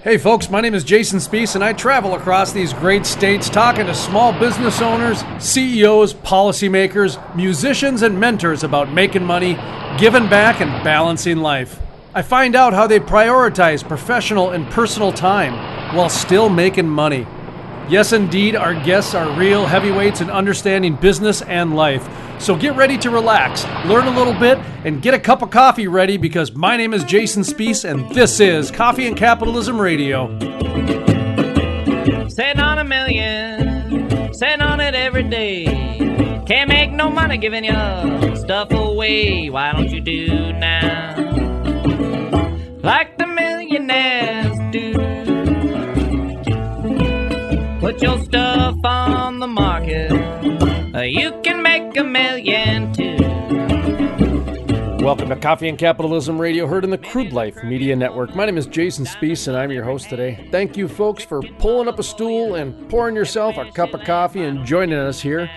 Hey folks, my name is Jason Spees and I travel across these great states talking to small business owners, CEOs, policymakers, musicians, and mentors about making money, giving back, and balancing life. I find out how they prioritize professional and personal time while still making money. Yes, indeed, our guests are real heavyweights in understanding business and life. So get ready to relax, learn a little bit, and get a cup of coffee ready because my name is Jason Spees and this is Coffee and Capitalism Radio. Sitting on a million, sitting on it every day. Can't make no money giving your stuff away. Why don't you do now like the millionaires do? Put your stuff on the market. You can make a million too. Welcome to Coffee and Capitalism Radio, heard in the Crude Life Media Network. My name is Jason Spees and I'm your host today. Thank you folks for pulling up a stool and pouring yourself a cup of coffee and joining us here.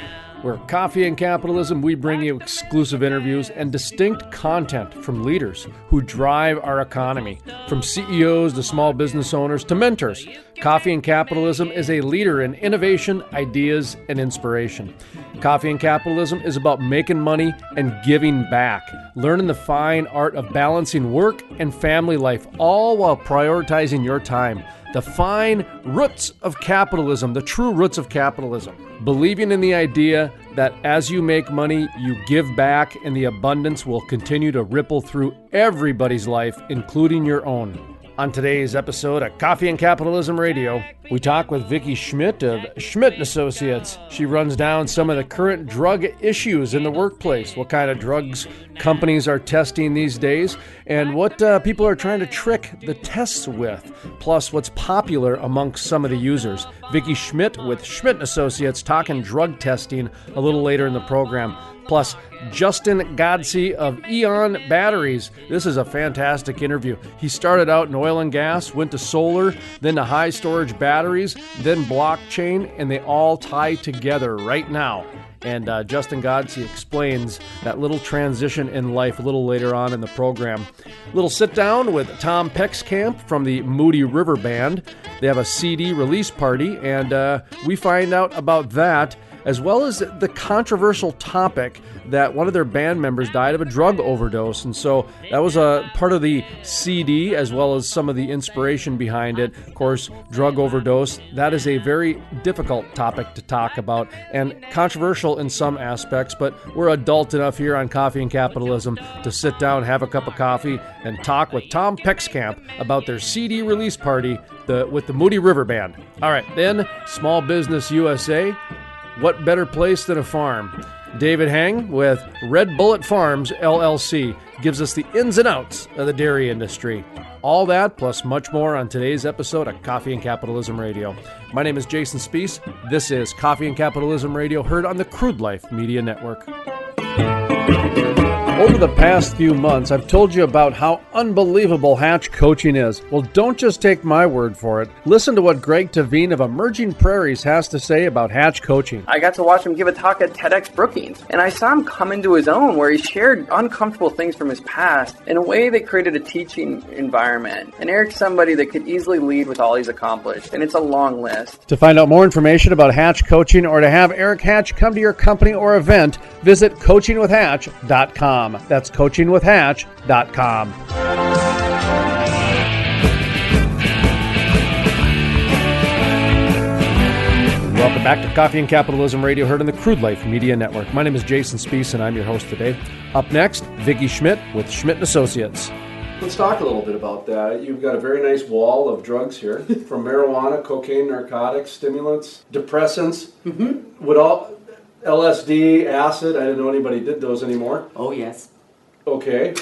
We're Coffee and Capitalism. We bring you exclusive interviews and distinct content from leaders who drive our economy, from CEOs to small business owners to mentors. Coffee and Capitalism is a leader in innovation, ideas, and inspiration. Coffee and Capitalism is about making money and giving back, learning the fine art of balancing work and family life, all while prioritizing your time. The fine roots of capitalism, the true roots of capitalism. Believing in the idea that as you make money, you give back and the abundance will continue to ripple through everybody's life, including your own. On today's episode of Coffee and Capitalism Radio, we talk with Vicky Schmidt of Schmidt & Associates. She runs down some of the current drug issues in the workplace, what kind of drugs companies are testing these days, and what people are trying to trick the tests with, plus what's popular amongst some of the users. Vicky Schmidt with Schmidt & Associates talking drug testing a little later in the program. Plus, Justin Godsey of Eon Batteries. This is a fantastic interview. He started out in oil and gas, went to solar, then to high storage batteries, then blockchain, and they all tie together right now. And Justin Godsey explains that little transition in life a little later on in the program. Little sit down with Tom Peckskamp from the Moody River Band. They have a CD release party, and we find out about that, as well as the controversial topic that one of their band members died of a drug overdose. And so that was a part of the CD, as well as some of the inspiration behind it. Of course, drug overdose, that is a very difficult topic to talk about and controversial in some aspects, but we're adult enough here on Coffee and Capitalism to sit down, have a cup of coffee, and talk with Tom Peckskamp about their CD release party with the Moody River Band. All right, then Small Business USA. What better place than a farm? David Hange with Red Bullet Farms, LLC, gives us the ins and outs of the dairy industry. All that, plus much more on today's episode of Coffee and Capitalism Radio. My name is Jason Spees. This is Coffee and Capitalism Radio, heard on the Crude Life Media Network. Over the past few months, I've told you about how unbelievable Hatch coaching is. Well, don't just take my word for it. Listen to what Greg Tavine of Emerging Prairies has to say about Hatch coaching. I got to watch him give a talk at TEDx Brookings, and I saw him come into his own where he shared uncomfortable things from his past in a way that created a teaching environment. And Eric's somebody that could easily lead with all he's accomplished, and it's a long list. To find out more information about Hatch coaching or to have Eric Hatch come to your company or event, visit coachingwithhatch.com. That's coachingwithhatch.com. Welcome back to Coffee and Capitalism Radio, heard on the Crude Life Media Network. My name is Jason Spees, and I'm your host today. Up next, Vicky Schmidt with Schmidt & Associates. Let's talk a little bit about that. You've got a very nice wall of drugs here, from marijuana, cocaine, narcotics, stimulants, depressants. Would all... LSD, acid, I didn't know anybody did those anymore. Oh, yes. Okay.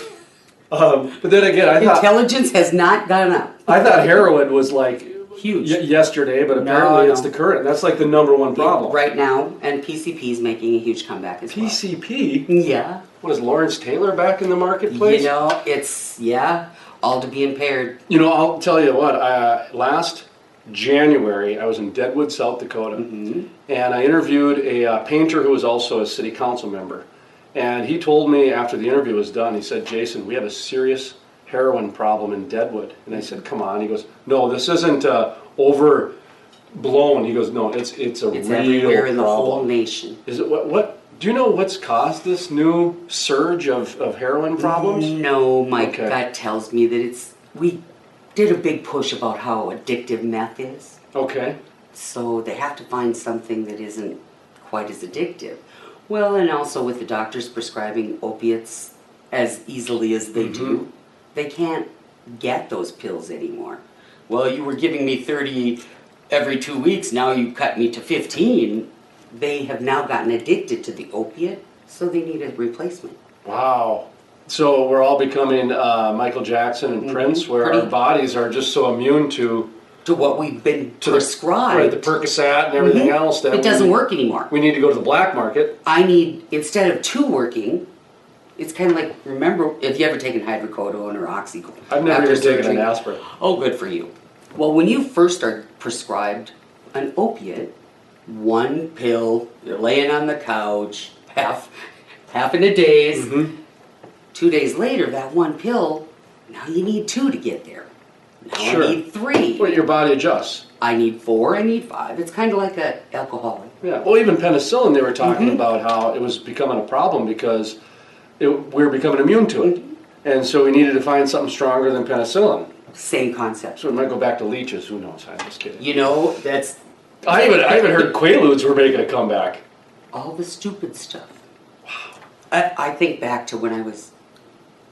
But then again, I thought... Intelligence has not gone up. I thought heroin was like... Huge. Yesterday, but apparently it's the current. That's like the number one problem. Right now, and PCP is making a huge comeback as well. PCP? Yeah. What, is Lawrence Taylor back in the marketplace? You know, it's, all to be impaired. You know, I'll tell you what, last January, I was in Deadwood, South Dakota, and I interviewed a painter who was also a city council member. And he told me after the interview was done, he said, Jason, we have a serious heroin problem in Deadwood. And I said, come on. He goes, no, this isn't overblown. He goes, no, it's a real everywhere in the problem. whole nation. Is it what? Do you know what's caused this new surge of heroin problems? No, my Okay. gut tells me that we did a big push about how addictive meth is. Okay. So they have to find something that isn't quite as addictive. Well, and also with the doctors prescribing opiates as easily as they do, they can't get those pills anymore. Well, you were giving me 30 every 2 weeks, now you cut me to 15. They have now gotten addicted to the opiate, so they need a replacement. Wow. So we're all becoming Michael Jackson and Prince, where our bodies are just so immune to what we've been prescribed. Right, the Percocet and everything else. That it doesn't work anymore. We need to go to the black market. I need, instead of 2 working, it's kind of like, remember, if you ever taken hydrocodone or oxycodone? I've never even taken an aspirin. Oh, good for you. Well, when you first are prescribed an opiate, 1 pill, you're laying on the couch, half in a daze. 2 days later, that 1 pill, now you need 2 to get there. Now I need 3. Well, your body adjusts. I need 4, I need 5. It's kind of like an alcoholic. Yeah. Well, even penicillin, they were talking about how it was becoming a problem because we were becoming immune to it. And so we needed to find something stronger than penicillin. Same concept. So we might go back to leeches. Who knows? I'm just kidding. You know, that's... I even heard Quaaludes were making a comeback. All the stupid stuff. Wow. I think back to when I was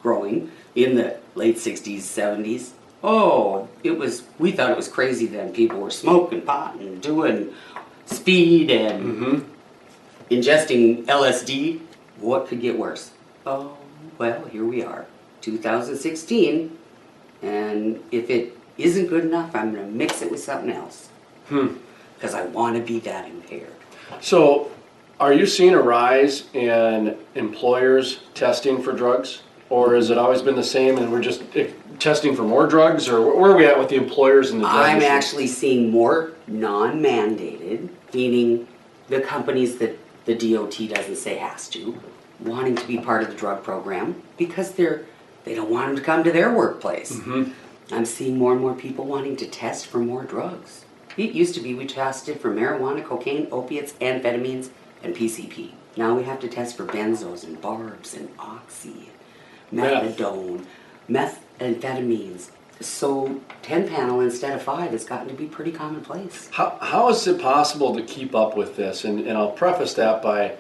growing in the late 60s, 70s. Oh, we thought it was crazy then. People were smoking pot and doing speed and ingesting LSD. What could get worse? Oh, well, here we are, 2016. And if it isn't good enough, I'm going to mix it with something else. Because I want to be that impaired. So, are you seeing a rise in employers testing for drugs? Or has it always been the same and we're just testing for more drugs? Or where are we at with the employers and the drugs? I'm actually seeing more non-mandated, meaning the companies that the DOT doesn't say has to, wanting to be part of the drug program because they don't want them to come to their workplace. I'm seeing more and more people wanting to test for more drugs. It used to be we tested for marijuana, cocaine, opiates, amphetamines, and PCP. Now we have to test for benzos and barbs and oxy, methadone, methamphetamines. So 10 panel instead of 5 has gotten to be pretty commonplace. How is it possible to keep up with this? And I'll preface that by,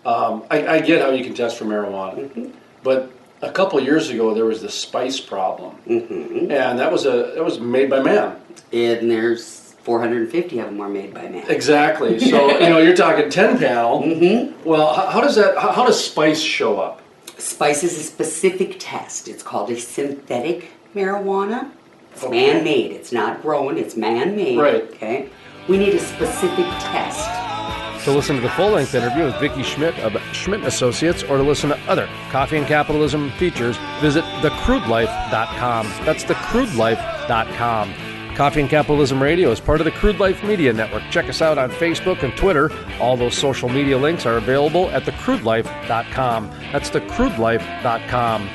I get how you can test for marijuana, but a couple years ago there was the spice problem, and that was made by man. And there's 450 of them were made by man. Exactly. So you're talking 10 panel. Well, how does spice show up? Spice is a specific test. It's called a synthetic marijuana. It's man-made. It's not grown. It's man-made. Right. Okay. We need a specific test. To listen to the full-length interview with Vicky Schmidt of Schmidt Associates, or to listen to other Coffee and Capitalism features, visit thecrudelife.com. That's thecrudelife.com. Coffee and Capitalism Radio is part of the Crude Life Media Network. Check us out on Facebook and Twitter. All those social media links are available at thecrudelife.com. That's thecrudelife.com.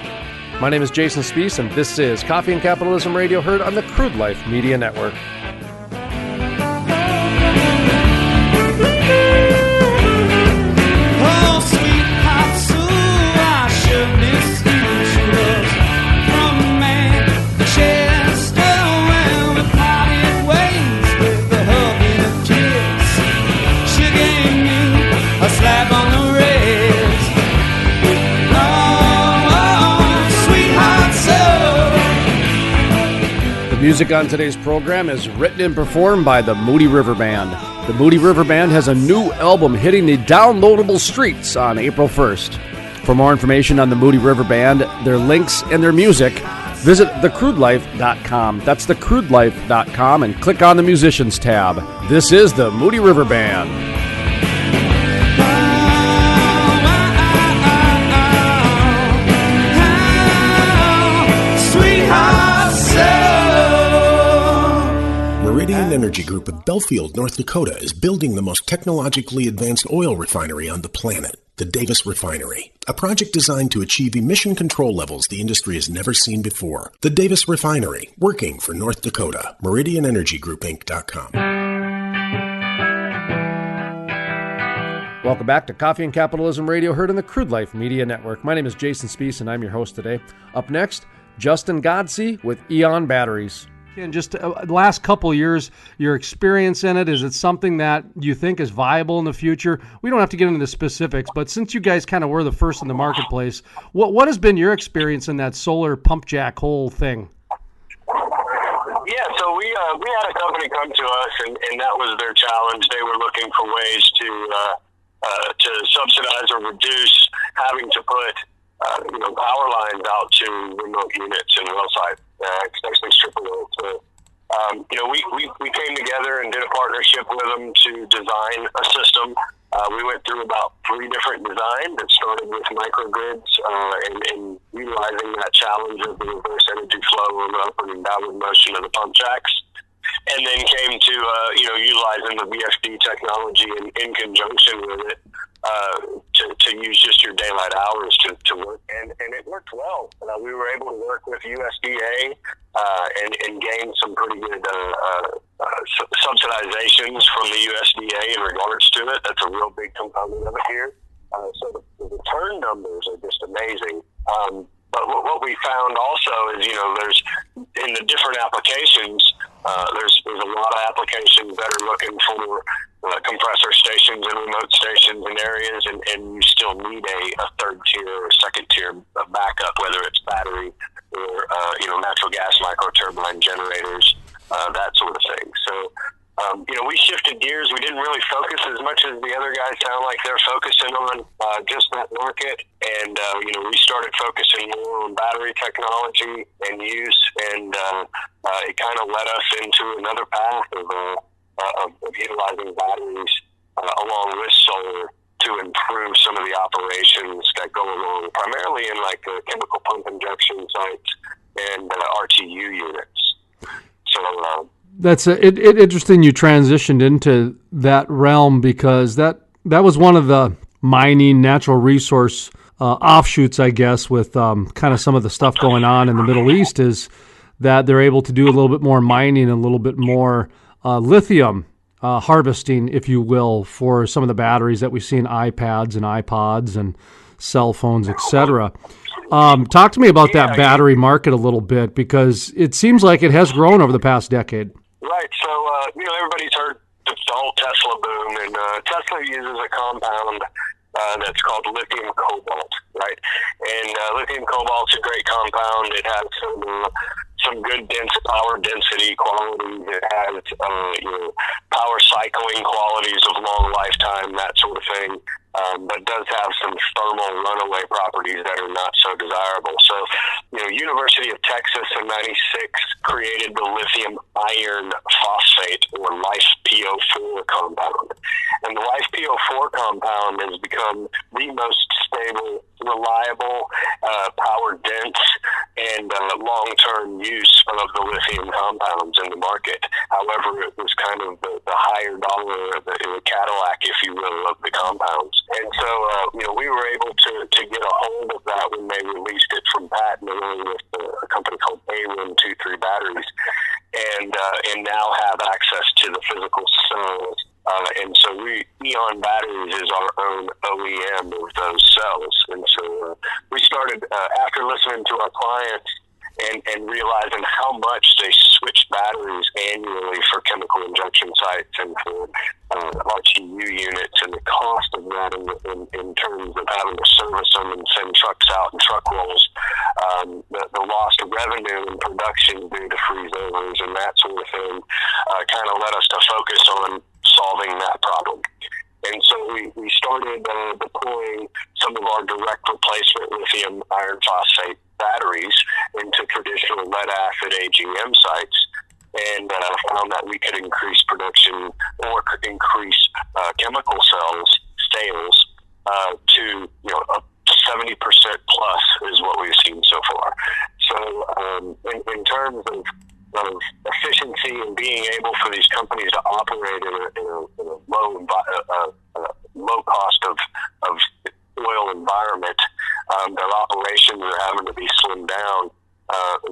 My name is Jason Spees, and this is Coffee and Capitalism Radio, heard on the Crude Life Media Network. Music on today's program is written and performed by the Moody River Band. The Moody River Band has a new album hitting the downloadable streets on April 1st. For more information on the Moody River Band, their links, and their music, visit thecrudelife.com. That's thecrudelife.com, and click on the Musicians tab. This is the Moody River Band. Meridian Energy Group of Belfield, North Dakota is building the most technologically advanced oil refinery on the planet. The Davis Refinery, a project designed to achieve emission control levels the industry has never seen before. The Davis Refinery, working for North Dakota. MeridianEnergyGroupInc.com. Welcome back to Coffee and Capitalism Radio, heard on the Crude Life Media Network. My name is Jason Spees, and I'm your host today. Up next, Justin Godsey with Eon Batteries. And just the last couple of years, your experience in it, is it something that you think is viable in the future? We don't have to get into the specifics, but since you guys kind of were the first in the marketplace, what has been your experience in that solar pump jack whole thing? Yeah, so we had a company come to us, and that was their challenge. They were looking for ways to subsidize or reduce having to put power lines out to remote units and well site, especially stripper wells. So, we came together and did a partnership with them to design a system. We went through about 3 different designs that started with microgrids and utilizing that challenge of the reverse energy flow and upward and downward motion of the pump jacks. And then came to, utilizing the VFD technology in conjunction with it to use just your daylight hours to work. And it worked well. We were able to work with USDA and gain some pretty good subsidizations from the USDA in regards to it. That's a real big component of it here. So the return numbers are just amazing. But what we found also is, there's in the different applications, there's a lot of applications that are looking for compressor stations and remote stations in areas, and you still need a third tier or second tier backup, whether it's battery or natural gas microturbine generators, that sort of thing. So. We shifted gears. We didn't really focus as much as the other guys sound like they're focusing on just that market. And, we started focusing more on battery technology and use, and it kind of led us into another path of utilizing batteries along with solar to improve some of the operations that go along, primarily in like chemical pump injection sites and RTU units. So, That's interesting you transitioned into that realm, because that was one of the mining natural resource offshoots, I guess, with kind of some of the stuff going on in the Middle East, is that they're able to do a little bit more mining and a little bit more lithium harvesting, if you will, for some of the batteries that we see in iPads and iPods and cell phones, etc. Talk to me about that battery market a little bit, because it seems like it has grown over the past decade. Right. So, everybody's heard the whole Tesla boom, and Tesla uses a compound that's called lithium cobalt, right? And lithium cobalt's a great compound. It has some good power density qualities. It has, power cycling qualities of long lifetime, that sort of thing. But does have some thermal runaway properties that are not so desirable. So, University of Texas in '96 created the lithium iron phosphate, or LiFePO4 compound. And the LiFePO4 compound has become the most stable, reliable, power dense, and long-term use of the lithium compounds in the market. However, it was kind of the higher dollar, the Cadillac, if you will, of the compounds. And so, we were able to get a hold of that when they released it from patent, along with a company called A123 Batteries, and now have access to the physical cells. And so Eon Batteries is our own OEM of those cells. And so we started, after listening to our clients and realizing how much they switch batteries annually for chemical injection sites and for RTU units, and the cost of that in terms of having to service them and send trucks out and truck rolls, the loss of revenue and production due to freeze overs and that sort of thing, kind of led us to focus on solving that problem. And so we started deploying some of our direct replacement lithium iron phosphate batteries into traditional lead acid AGM sites, and found that we could increase production or increase chemical sales to up to 70% plus is what we've seen so far. So in terms of efficiency and being able for these companies to operate in a low cost of oil environment, their operations are having to be slimmed down.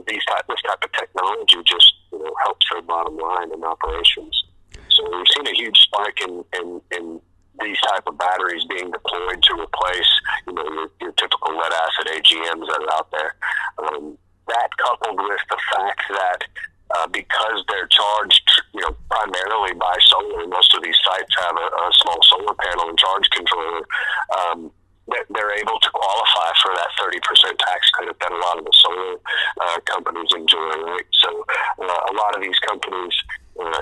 This type of technology just helps their bottom line and operations. So we've seen a huge spike in these type of batteries being deployed to replace your typical lead acid AGMs that are out there. That coupled with the fact that because they're charged primarily by solar, most of these sites have a small solar panel and charge controller, they're able to qualify for that 30% tax credit that a lot of the solar companies enjoy, right? So a lot of these companies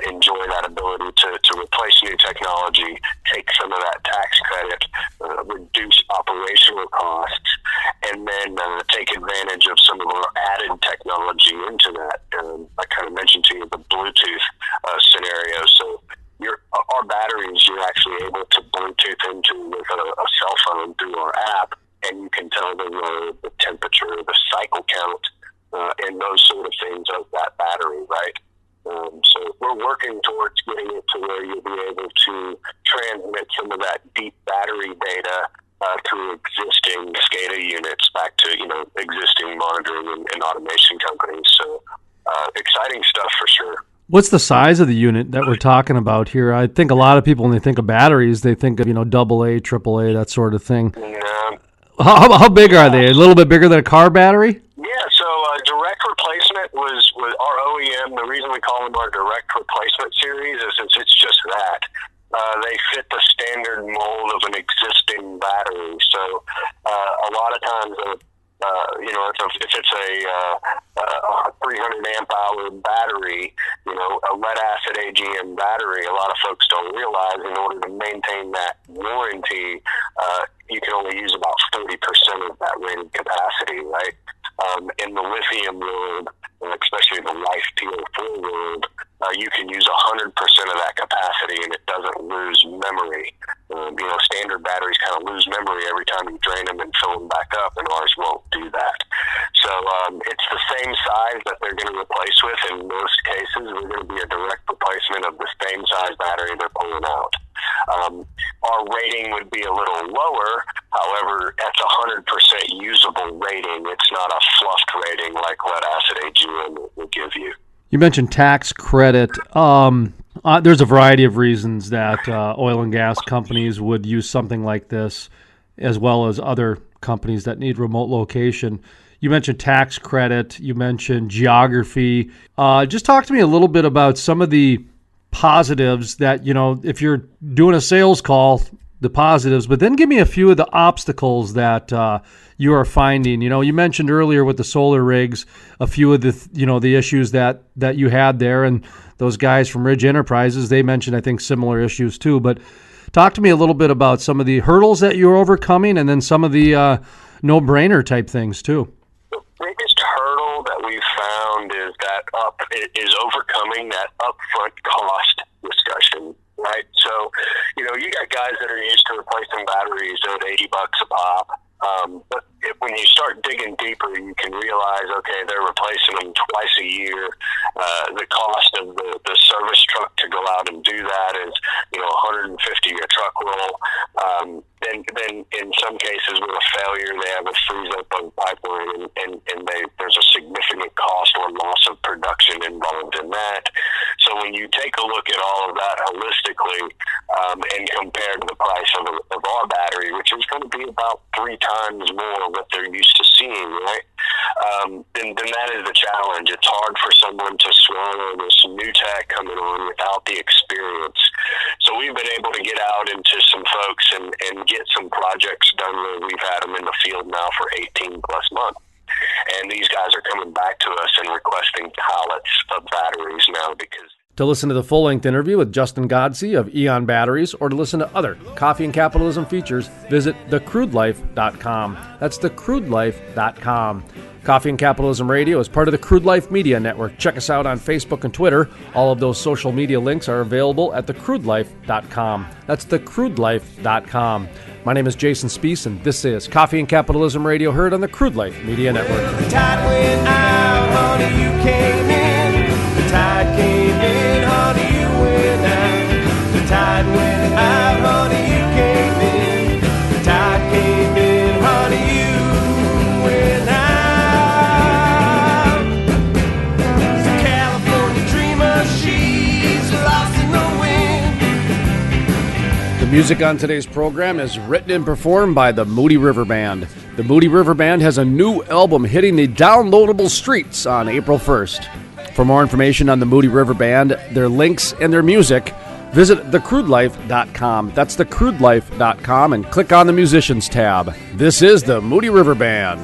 enjoy that ability to replace new technology, take some of that tax credit, reduce operational costs, and then take advantage of some of our added technology into that. I kind of mentioned to you the Bluetooth scenario. So our batteries, you're actually able to Bluetooth into with a cell phone through our app, and you can tell the temperature, the cycle count, and those sort of things of that battery, right? So we're working towards getting it to where you'll be able to transmit some of that deep battery data through existing SCADA units back to existing monitoring and automation companies. So exciting stuff for sure. What's the size of the unit that we're talking about here? I think a lot of people, when they think of batteries, they think of AA, AAA, that sort of thing. Yeah. How big are they? A little bit bigger than a car battery? Yeah, so direct replacement was our OEM. The reason we call them our direct replacement series is since it's just that. They fit the standard mold of an existing battery. So a lot of times, if it's a 300 amp hour battery, a lead acid AGM battery, a lot of folks don't realize in order to maintain that warranty, you can only use about 40% of that rated capacity, right? In the lithium world, and especially the life PO4 world, you can use 100% of that capacity and it doesn't lose memory. Standard batteries kind of lose memory every time you drain them and fill them back up, and ours won't do that. So it's the same size that they're going to replace with. In most cases, we're going to be a direct replacement of the same size battery they're pulling out. Our rating would be a little lower. However, that's 100% usable rating. It's not a fluffed rating like lead acid AGM will give you. You mentioned tax credit. There's a variety of reasons that oil and gas companies would use something like this, as well as other companies that need remote location. You mentioned tax credit. You mentioned geography. Just talk to me a little bit about some of the positives that, if you're doing a sales call, the positives, but then give me a few of the obstacles that you are finding. You mentioned earlier with the solar rigs, a few of the, the issues that you had there, and those guys from Ridge Enterprises, they mentioned, I think, similar issues too. But talk to me a little bit about some of the hurdles that you're overcoming, and then some of the no-brainer type things too. The biggest hurdle that we've found is overcoming that upfront cost discussion. Right, so you got guys that are used to replacing batteries at $80 a pop, but when you start digging deeper, you can realize, okay, they're replacing them twice a year. The cost of the service truck to go out and do that is $150 a truck roll. Then in some cases with a failure, they have a freeze up of pipeline, and there's a significant cost or loss of production involved in that. So when you take a look at all of that holistically and compare to the price of our battery, which is going to be about 3 times more what they're used to seeing, right? Then that is the challenge. It's hard for someone to swallow this new tech coming on without the experience. So we've been able to get out into some folks and get some projects done where we've had them in the field now for 18 plus months. And these guys are coming back to us and requesting pallets of batteries now because... To listen to the full-length interview with Justin Godsey of Eon Batteries, or to listen to other Coffee and Capitalism features, visit thecrudelife.com. That's thecrudelife.com. Coffee and Capitalism Radio is part of the Crude Life Media Network. Check us out on Facebook and Twitter. All of those social media links are available at thecrudelife.com. That's thecrudelife.com. My name is Jason Spees, and this is Coffee and Capitalism Radio, heard on the Crude Life Media Network. The tide went out, honey, you came in. The tide came in, honey, you went out. The tide went out, honey, you came in. The tide came in. Music on today's program is written and performed by the Moody River Band. The Moody River Band has a new album hitting the downloadable streets on April 1st. For more information on the Moody River Band, their links, and their music, visit thecrudelife.com. That's thecrudelife.com and click on the Musicians tab. This is the Moody River Band.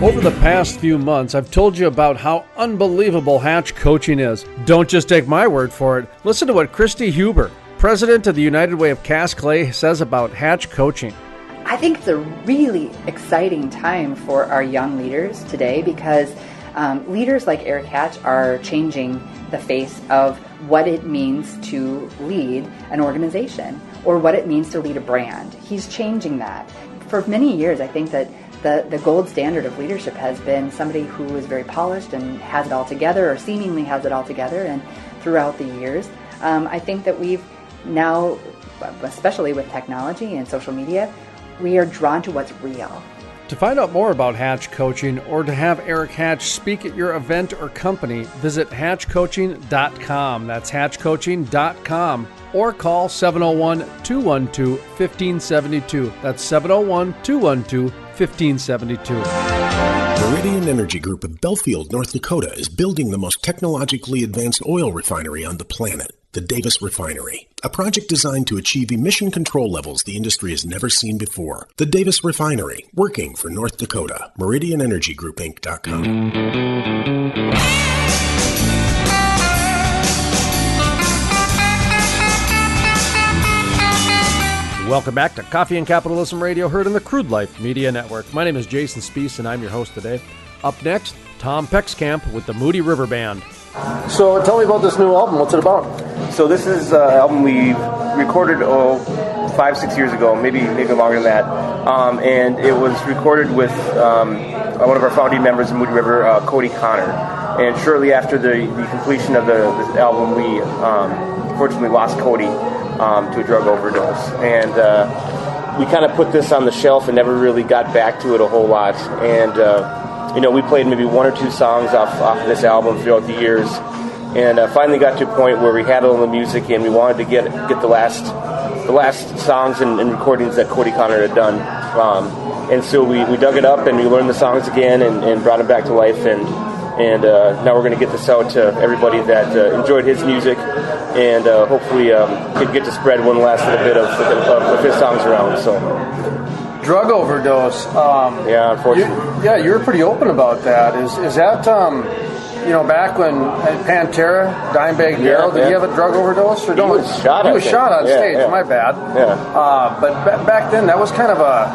Over the past few months, I've told you about how unbelievable hatch coaching is. Don't just take my word for it. Listen to what Christy Huber, president of the United Way of Cast Clay, says about hatch coaching. I think it's a really exciting time for our young leaders today because leaders like Eric Hatch are changing the face of what it means to lead an organization or what it means to lead a brand. He's changing that. For many years, I think that the gold standard of leadership has been somebody who is very polished and has it all together or seemingly has it all together. And throughout the years, I think that we've now, especially with technology and social media, we are drawn to what's real. To find out more about Hatch Coaching or to have Eric Hatch speak at your event or company, visit hatchcoaching.com. That's hatchcoaching.com. Or call 701-212-1572. That's 701-212-1572. Meridian Energy Group of Belfield, North Dakota is building the most technologically advanced oil refinery on the planet, the Davis Refinery, a project designed to achieve emission control levels the industry has never seen before. The Davis Refinery, working for North Dakota. MeridianEnergyGroupInc.com. Welcome back to Coffee and Capitalism Radio, heard on the Crude Life Media Network. My name is Jason Spees, and I'm your host today. Up next, Tom Peckskamp with the Moody River Band. So tell me about this new album. What's it about? So this is an album we recorded 5-6 years ago, maybe longer than that. And it was recorded with one of our founding members of Moody River, Cody Connor. And shortly after the completion of the album, we fortunately lost Cody to a drug overdose. And we kind of put this on the shelf and never really got back to it a whole lot. And we played maybe one or two songs off of this album throughout the years, and finally got to a point where we had all the music and we wanted to get the last songs and recordings that Cody Connor had done. And so we dug it up and we learned the songs again and brought them back to life. And now we're going to get this out to everybody that enjoyed his music, and hopefully get to spread one last little bit of his songs around. So. Drug overdose. Yeah, unfortunately. You were pretty open about that. Is that back when Pantera, Dimebag Darrell, did he have a drug overdose? Or he was shot. He was shot on stage. Yeah. My bad. Yeah. But back then, that was kind of a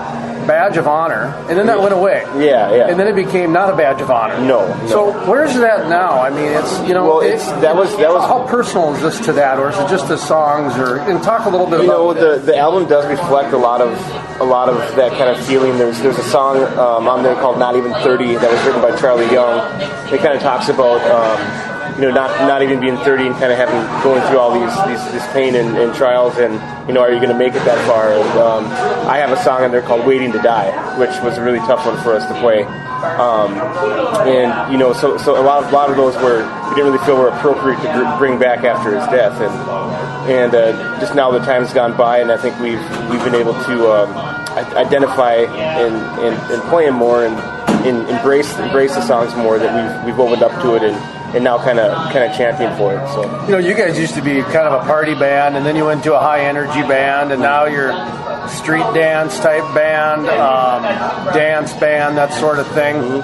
badge of honor, and then that went away. Yeah. And then it became not a badge of honor. No. So where's that now? I mean, it's that was how personal is this to that, or is it just the songs? And talk a little bit about the album does reflect a lot of that kind of feeling. There's a song on there called "Not Even 30" that was written by Charlie Young. It kind of talks about not even being 30 and kind of going through all these pain and trials, and are you going to make it that far? And I have a song on there called "Waiting to Die," which was a really tough one for us to play. So a lot of those we didn't really feel were appropriate to bring back after his death, and just now the time's gone by, and I think we've been able to identify and play them more and embrace the songs more, that we've opened up to it and now kind of champion for it. So you guys used to be kind of a party band, and then you went to a high energy band, and now you're street dance type band, dance band, that sort of thing.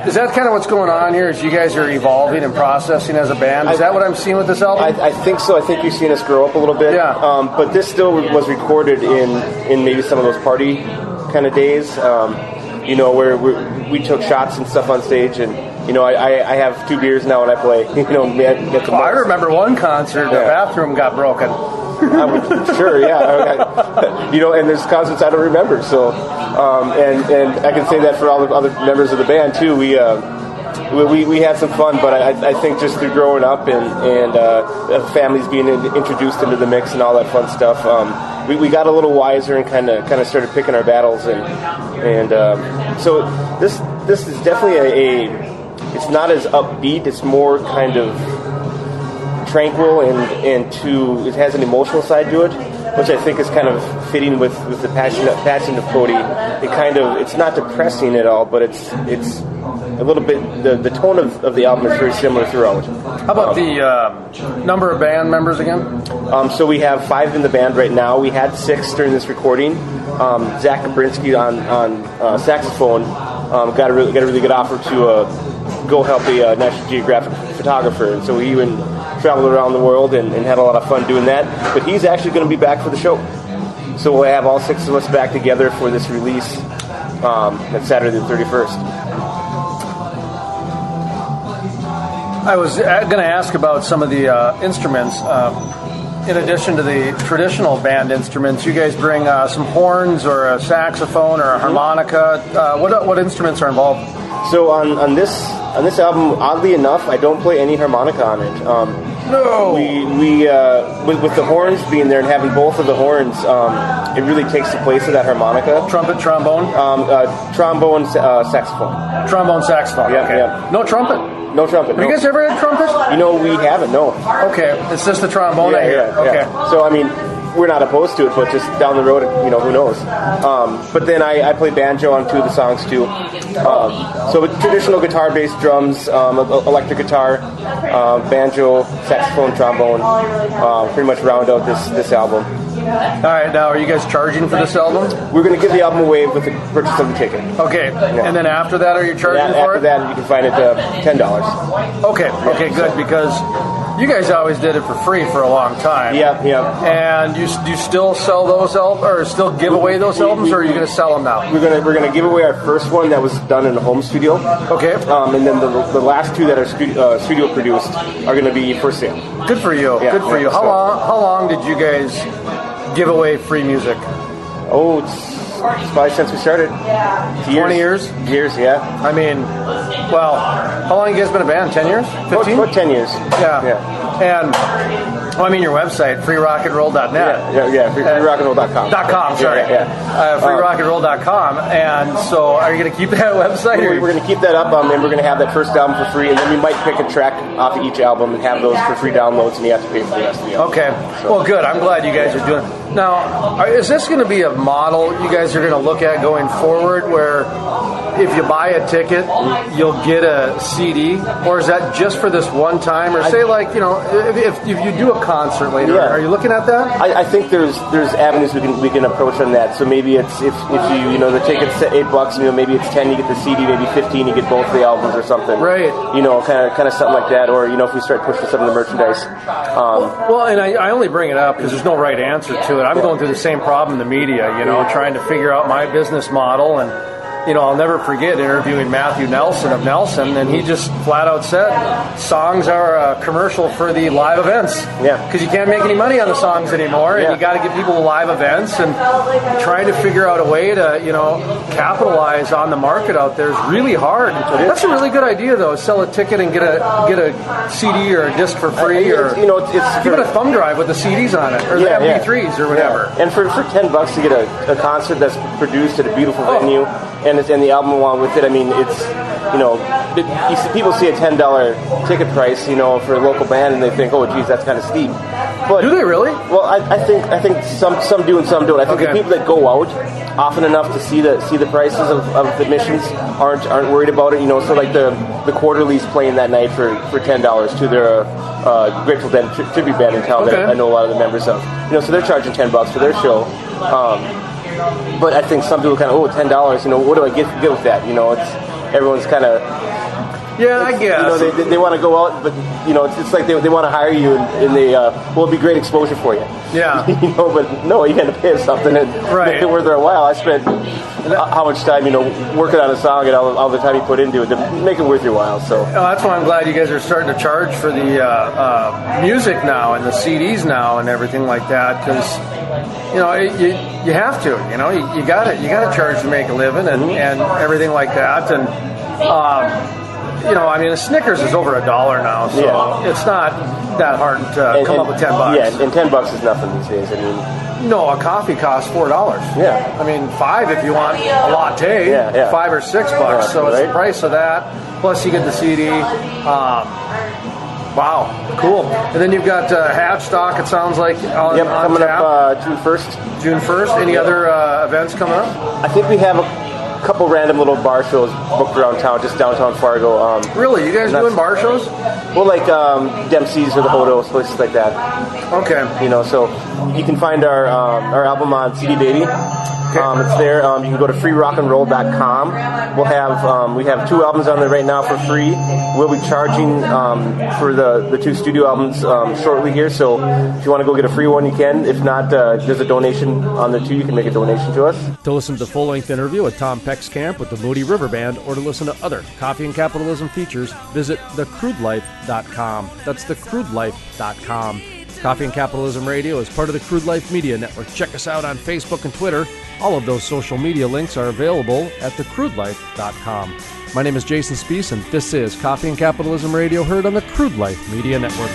Is that kind of what's going on here? Is you guys are evolving and processing as a band? Is that what I'm seeing with this album? I think so. I think you've seen us grow up a little bit. Yeah. But this still was recorded in maybe some of those party kind of days, where we took shots and stuff on stage, and I have 2 beers now when I play. I remember one concert, the bathroom got broken. Sure, yeah. You know, and there's concerts I don't remember. So, and I can say that for all the other members of the band too. We had some fun, but I think just through growing up and families being introduced into the mix and all that fun stuff, we got a little wiser and kind of started picking our battles, and so this is definitely it's not as upbeat. It's more kind of tranquil and it has an emotional side to it, which I think is kind of fitting with the passion of Cody. It's not depressing at all, but it's a little bit, the tone of the album is very similar throughout. How about the number of band members again? So we have 5 in the band right now. We had 6 during this recording. Zach Kabrinsky on saxophone got a really good offer to go help a National Geographic photographer, and so he even traveled around the world and had a lot of fun doing that. But he's actually going to be back for the show. So we'll have all 6 of us back together for this release that's Saturday the 31st. I was going to ask about some of the instruments. In addition to the traditional band instruments, you guys bring some horns or a saxophone or a harmonica. What instruments are involved? So on this album, oddly enough, I don't play any harmonica on it. No. We with the horns being there and having both of the horns, it really takes the place of that harmonica. Trumpet, trombone? Trombone, saxophone. Trombone, saxophone. Yep, okay. Yep. No trumpet? No trumpet. Have you guys ever had trumpet? You know, we haven't, no. Okay, it's just the trombone I hear. Yeah. Okay. So, I mean, we're not opposed to it, but just down the road, you know, who knows. But then I play banjo on 2 of the songs, too. So with traditional guitar, bass, drums, electric guitar, banjo, saxophone, trombone, pretty much round out this album. All right, now are you guys charging for this album? We're going to give the album away with the purchase of the ticket. Okay, yeah. And then after that, are you charging for it? After that, you can find it $10. Okay, good, because you guys always did it for free for a long time. Yeah. And you still sell those albums, or still give away those albums, or are you going to sell them now? We're gonna give away our first one that was done in a home studio. Okay. And then the last 2 that are studio produced are going to be for sale. Good for you. Yeah, Good for you. How long did you guys give away free music? Oh, it's probably since we started. 20 years? Years, yeah. I mean, well, how long have you guys been a band? 10 years? 15? About 10 years. Yeah. And, your website, freerockandroll.net. Yeah, freerockandroll.com. Sorry. Freerockandroll.com. And so, are you going to keep that website? We're going to keep that up, and we're going to have that first album for free, and then we might pick a track off of each album and have those for free downloads, and you have to pay for the rest of the album. Okay. So. Well, good. I'm glad you guys are doing it. Now, is this going to be a model you guys are going to look at going forward, where if you buy a ticket, you'll get a CD, or is that just for this one time? Or say, like, if you do a concert later, are you looking at that? I think there's avenues we can approach on that. So maybe it's if the ticket's $8, maybe it's 10 you get the CD, maybe 15 you get both the albums or something. Right. Kind of something like that. Or if we start pushing some of the merchandise. Well, and I only bring it up because there's no right answer to it. I'm going through the same problem in the media, trying to figure out my business model. And I'll never forget interviewing Matthew Nelson of Nelson, and he just flat out said songs are a commercial for the live events. Yeah. Because you can't make any money on the songs anymore, and you got to give people live events, and trying to figure out a way to, capitalize on the market out there is really hard. That's a really good idea, though. Sell a ticket and get a CD or a disc for free, it's give it a thumb drive with the CDs on it, or the MP3s or whatever. Yeah. And for $10 to get a concert that's produced at a beautiful venue, and the album along with it. I mean, it's people see a $10 ticket price, for a local band, and they think, oh, geez, that's kind of steep. But do they really? Well, I think some do and some don't. I think the people that go out often enough to see the prices of admissions aren't worried about it. So like the Quarterly's playing that night for $10 to their Grateful Dead tribute band in town that I know a lot of the members of. So they're charging $10 for their show. But I think some people kind of, $10, what do I get with that? Everyone's kind of Yeah, I guess. They want to go out, but it's like they want to hire you, and they it'll be great exposure for you. Yeah. But no, you got to pay them something and make it worth their while. I spent how much time working on a song and all the time you put into it to make it worth your while. So that's why I'm glad you guys are starting to charge for the music now and the CDs now and everything like that, because you have to. You got to charge to make a living and everything like that. And a Snickers is over $1 now, so it's not that hard to come up with $10. Yeah, and $10 is nothing these days. No, a coffee costs $4. Yeah. $5 if you want a latte. Yeah. $5 or $6. So it's the price of that. Plus you get the CD. Wow, cool. And then you've got Hatch Stock, it sounds like, on coming tap. Up June 1st. June 1st. Any other events coming up? I think we have a couple random little bar shows booked around town, just downtown Fargo. Really? You guys doing bar shows? Well, like Dempsey's or the Hodos, places like that. Okay. You know, so you can find our album on CD Baby. It's there. You can go to freerockandroll.com. We have 2 albums on there right now for free. We'll be charging for the 2 studio albums shortly here. So if you want to go get a free one, you can. If not, there's a donation on there too. You can make a donation to us. To listen to the full-length interview with Tom Peckskamp with the Moody River Band, or to listen to other Coffee and Capitalism features, visit thecrudelife.com. That's thecrudelife.com. Coffee and Capitalism Radio is part of the Crude Life Media Network. Check us out on Facebook and Twitter. All of those social media links are available at thecrudelife.com. My name is Jason Spees, and this is Coffee and Capitalism Radio, heard on the Crude Life Media Network.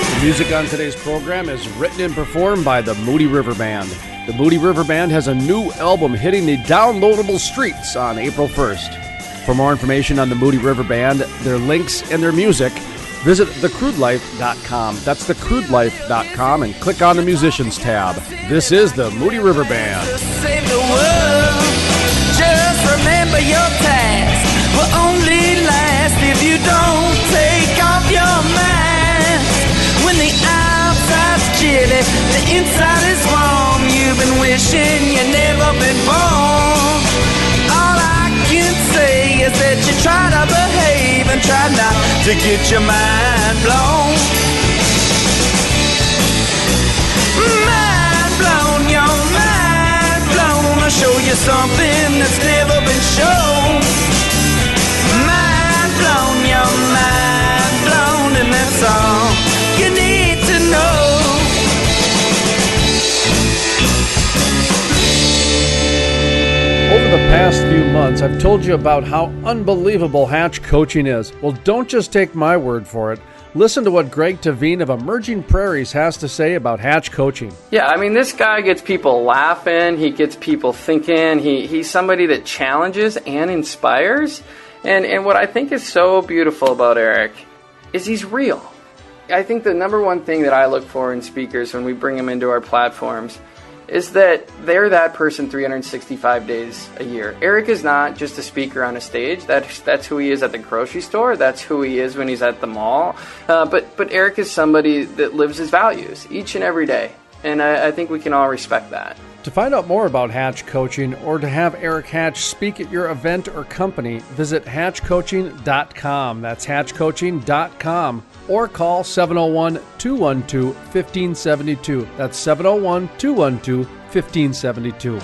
The music on today's program is written and performed by the Moody River Band. The Moody River Band has a new album hitting the downloadable streets on April 1st. For more information on the Moody River Band, their links, and their music, visit thecrudelife.com. That's thecrudelife.com, and click on the Musicians tab. This is the Moody River Band. Save the world. Just remember your task will only last if you don't take off your mask. When the outside's chilly, the inside is warm. You've been wishing you never been born. All I can say is that you try to behave and try not to get your mind blown. Mind blown, your mind blown. I'll show you something that's never been shown. Mind blown, your mind blown, and that's all you need to know. Over the past few months, I've told you about how unbelievable Hatch coaching is. Well, don't just take my word for it. Listen to what Greg Tavine of Emerging Prairies has to say about Hatch coaching. Yeah, I mean, this guy gets people laughing. He gets people thinking. He's somebody that challenges and inspires. And what I think is so beautiful about Eric is he's real. I think the number one thing that I look for in speakers when we bring them into our platforms is that they're that person 365 days a year. Eric is not just a speaker on a stage. That's who he is at the grocery store. That's who he is when he's at the mall. But Eric is somebody that lives his values each and every day. And I think we can all respect that. To find out more about Hatch Coaching or to have Eric Hatch speak at your event or company, visit hatchcoaching.com. That's hatchcoaching.com. Or call 701-212-1572. That's 701-212-1572.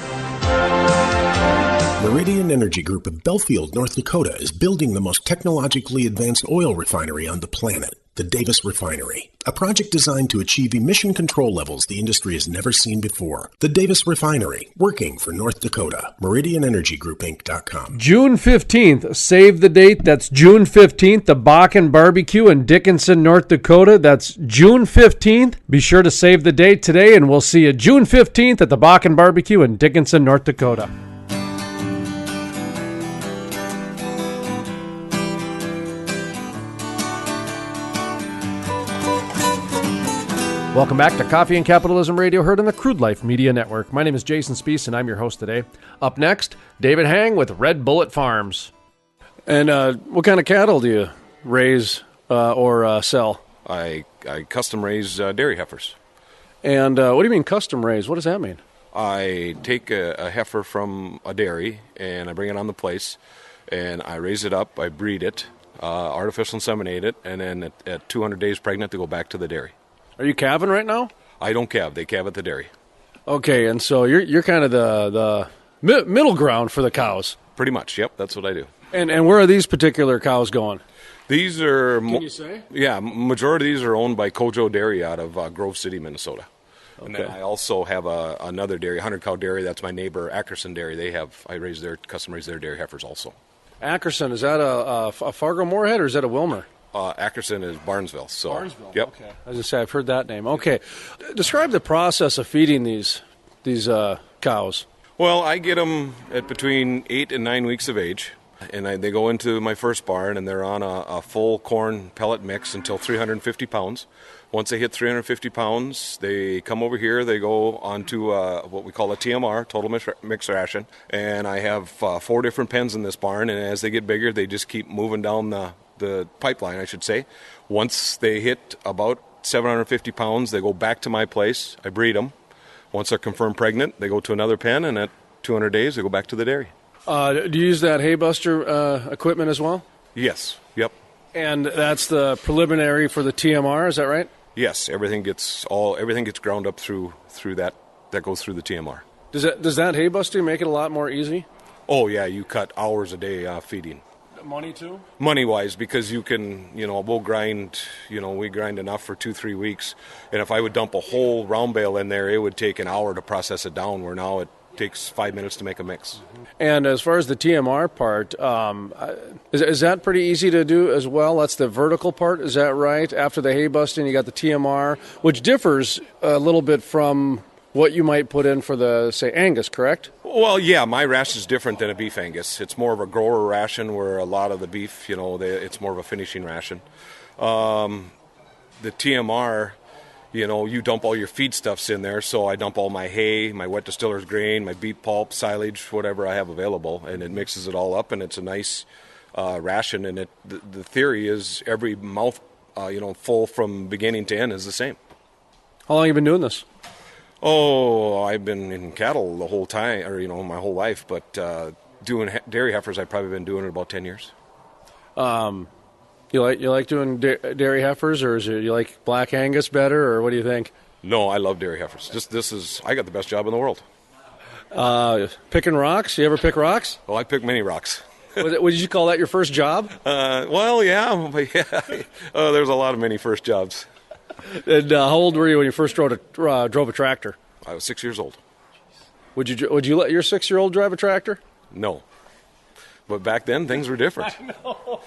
Meridian Energy Group of Belfield, North Dakota is building the most technologically advanced oil refinery on the planet, the Davis Refinery, a project designed to achieve emission control levels the industry has never seen before. The Davis Refinery, working for North Dakota. MeridianEnergyGroupInc.com. June 15th, save the date. That's June 15th, the Bakken Barbecue in Dickinson, North Dakota. That's June 15th. Be sure to save the date today, and we'll see you June 15th at the Bakken Barbecue in Dickinson, North Dakota. Welcome back to Coffee and Capitalism Radio, heard on the Crude Life Media Network. My name is Jason Spees, and I'm your host today. Up next, David Hange with Red Bullet Farms. And what kind of cattle do you raise or sell? I custom raise dairy heifers. And what do you mean custom raise? What does that mean? I take a heifer from a dairy, and I bring it on the place, and I raise it up, I breed it, artificial inseminate it, and then at 200 days pregnant, they go back to the dairy. Are you calving right now? I don't calve. They calve at the dairy. Okay, and so you're kind of the middle ground for the cows. Pretty much, yep, that's what I do. And where are these particular cows going? These are... Can you say? Yeah, majority of these are owned by Kojo Dairy out of Grove City, Minnesota. Okay. And then I also have another dairy, 100-cow dairy. That's my neighbor, Ackerson Dairy. I raise their dairy heifers also. Ackerson, is that a Fargo Moorhead or is that a Wilmer? Ackerson is Barnesville. So, Barnesville, yep. Okay. As I say, I've heard that name. Okay. Describe the process of feeding these cows. Well, I get them at between 8 and 9 weeks of age. And they go into my first barn, and they're on a full corn pellet mix until 350 pounds. Once they hit 350 pounds, they come over here. They go onto what we call a TMR, total mix ration. And I have 4 different pens in this barn, and as they get bigger, they just keep moving down the pipeline, I should say. Once they hit about 750 pounds, they go back to my place. I breed them. Once they're confirmed pregnant, they go to another pen, and at 200 days, they go back to the dairy. Do you use that hay buster equipment as well? Yes. Yep. And that's the preliminary for the TMR, is that right? Yes. Everything gets ground up through that goes through the TMR. Does that hay busting make it a lot more easy? Oh yeah, you cut hours a day feeding. Money too? Money wise, because you can, we'll grind, we grind enough for 2-3 weeks, and if I would dump a whole round bale in there, it would take an hour to process it down. Where now it takes 5 minutes to make a mix. And as far as the TMR part, is that pretty easy to do as well? That's the vertical part, is that right? After the hay busting, you got the TMR, which differs a little bit from what you might put in for the, say, Angus, correct? Well, yeah, my ration is different than a beef Angus. It's more of a grower ration, where a lot of the beef, it's more of a finishing ration. The TMR... you dump all your feedstuffs in there, so I dump all my hay, my wet distiller's grain, my beet pulp, silage, whatever I have available, and it mixes it all up, and it's a nice ration. And the theory is every mouth, full from beginning to end is the same. How long have you been doing this? Oh, I've been in cattle the whole time, or my whole life, but doing dairy heifers, I've probably been doing it about 10 years. You like doing dairy heifers, or you like black Angus better, or what do you think? No, I love dairy heifers. I got the best job in the world. Picking rocks? You ever pick rocks? Oh, I pick many rocks. Would you call that your first job? Well, yeah. There's a lot of many first jobs. And how old were you when you first drove a tractor? I was 6 years old. Would you let your 6-year-old drive a tractor? No. But back then, things were different. I know.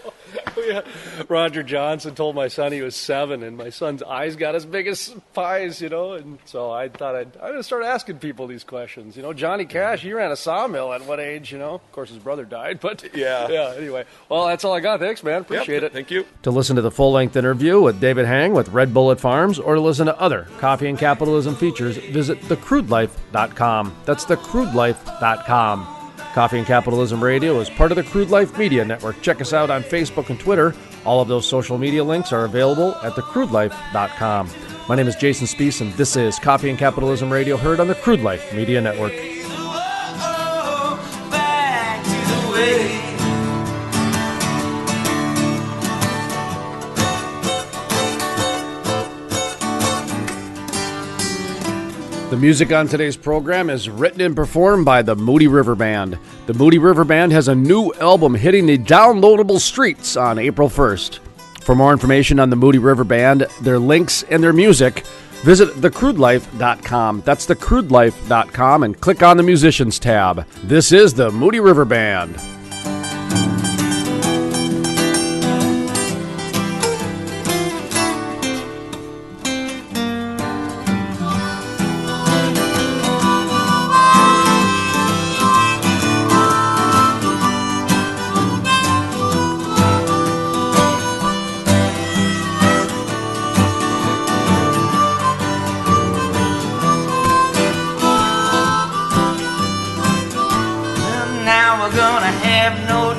Yeah. Roger Johnson told my son he was 7, and my son's eyes got as big as pies, and so I thought I'm going to start asking people these questions. Johnny Cash, he ran a sawmill at what age, Of course, his brother died, but yeah, anyway. Well, that's all I got. Thanks, man. Appreciate it. Thank you. To listen to the full-length interview with David Hange with Red Bullet Farms, or to listen to other Coffee and Capitalism features, visit thecrudelife.com. That's thecrudelife.com. Coffee and Capitalism Radio is part of the Crude Life Media Network. Check us out on Facebook and Twitter. All of those social media links are available at thecrudelife.com. My name is Jason Spees, and this is Coffee and Capitalism Radio, heard on the Crude Life Media Network. Back to the way. The music on today's program is written and performed by the Moody River Band. The Moody River Band has a new album hitting the downloadable streets on April 1st. For more information on the Moody River Band, their links, and their music, visit thecrudelife.com. That's thecrudelife.com, and click on the Musicians tab. This is the Moody River Band.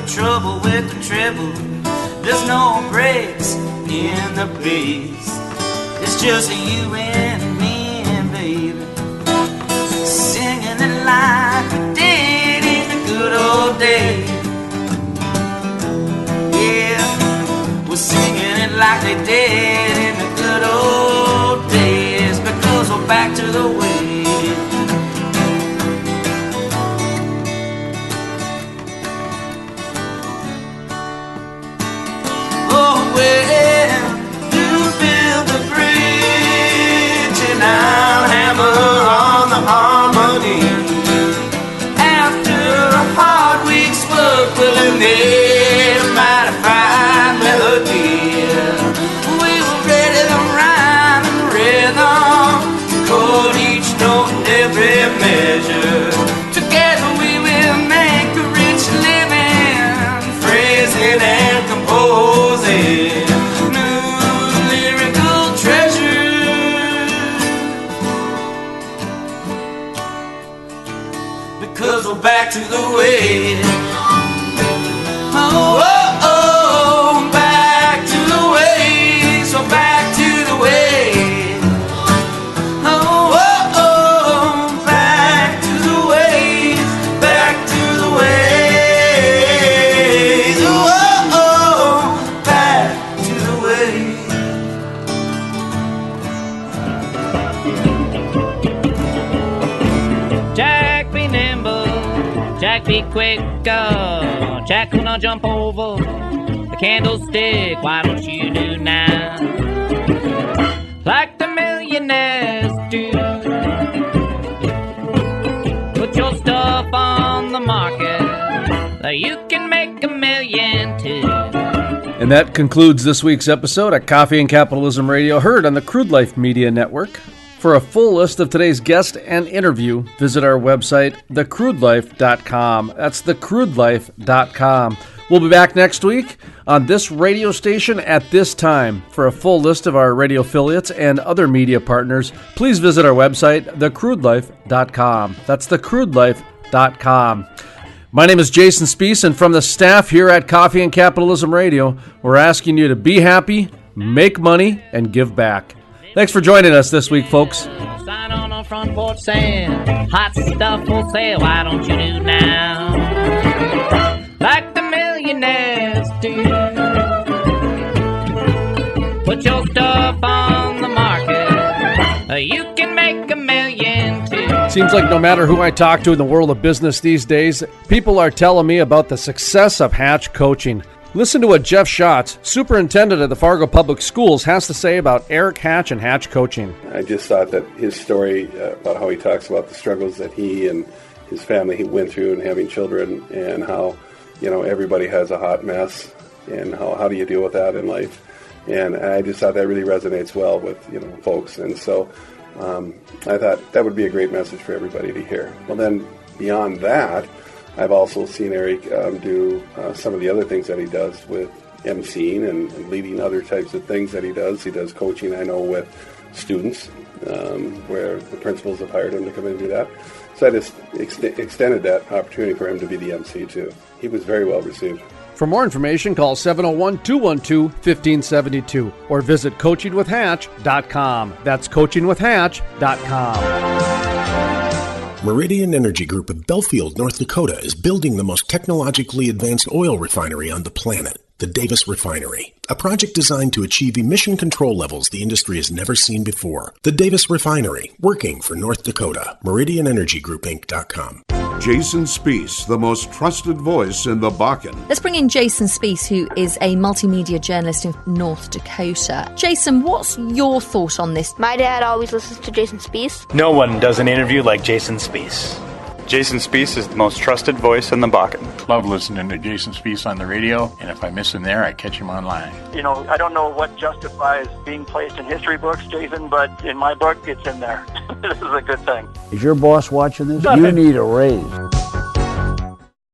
Trouble with the treble, there's no breaks in the bass. It's just you and me, baby, singing again in the good old days, because we're back to the way. Oh, well, you build the bridge and I'll hammer on the harmony. After a hard week's work, we'll need a mighty fine melody. We will ready the rhyme and rhythm, chord each note and every measure. Together we will make a rich living, phrasing and composing new lyrical treasures, because we're back to the way. Oh, oh, oh, back to the way, so back to the way. Oh, oh, oh, back to the ways, back to the ways. Oh, oh, oh, back to the ways. Jack be nimble, Jack be quick, Jack will not jump over the candlestick. Why don't you do now like the millionaires do? Put your stuff on the market, you can make $1 million too. And that concludes this week's episode of Coffee and Capitalism Radio, heard on the Crude Life Media Network. For a full list of today's guest and interview, visit our website, thecrudelife.com. That's thecrudelife.com. We'll be back next week on this radio station at this time. For a full list of our radio affiliates and other media partners, please visit our website, thecrudelife.com. That's thecrudelife.com. My name is Jason Spees, and from the staff here at Coffee and Capitalism Radio, we're asking you to be happy, make money, and give back. Thanks for joining us this week, folks. Sign on a front porch saying, hot stuff for sale, why don't you do now like the millionaires do? Put your stuff on the market, you can make $1 million too. Seems like no matter who I talk to in the world of business these days, people are telling me about the success of Hatch coaching. Listen to what Jeff Schatz, superintendent of the Fargo Public Schools, has to say about Eric Hatch and Hatch coaching. I just thought that his story about how he talks about the struggles that he and his family went through and having children, and how, you know, everybody has a hot mess, and how do you deal with that in life. And I just thought that really resonates well with, you know, folks. And so I thought that would be a great message for everybody to hear. Well, then beyond that, I've also seen Eric do some of the other things that he does with emceeing and leading other types of things that he does. He does coaching, I know, with students, where the principals have hired him to come in and do that. So I just extended that opportunity for him to be the MC too. He was very well received. For more information, call 701-212-1572 or visit coachingwithhatch.com. That's coachingwithhatch.com. Meridian Energy Group of Belfield, North Dakota is building the most technologically advanced oil refinery on the planet, the Davis Refinery, a project designed to achieve emission control levels the industry has never seen before. The Davis Refinery, working for North Dakota. MeridianEnergyGroupInc.com. Jason Spees, the most trusted voice in the Bakken. Let's bring in Jason Spees, who is a multimedia journalist in North Dakota. Jason, what's your thought on this? My dad always listens to Jason Spees. No one does an interview like Jason Spees. Jason Spees is the most trusted voice in the Bakken. Love listening to Jason Spees on the radio, and if I miss him there, I catch him online. You know, I don't know what justifies being placed in history books, Jason, but in my book, it's in there. This is a good thing. Is your boss watching this? You need a raise.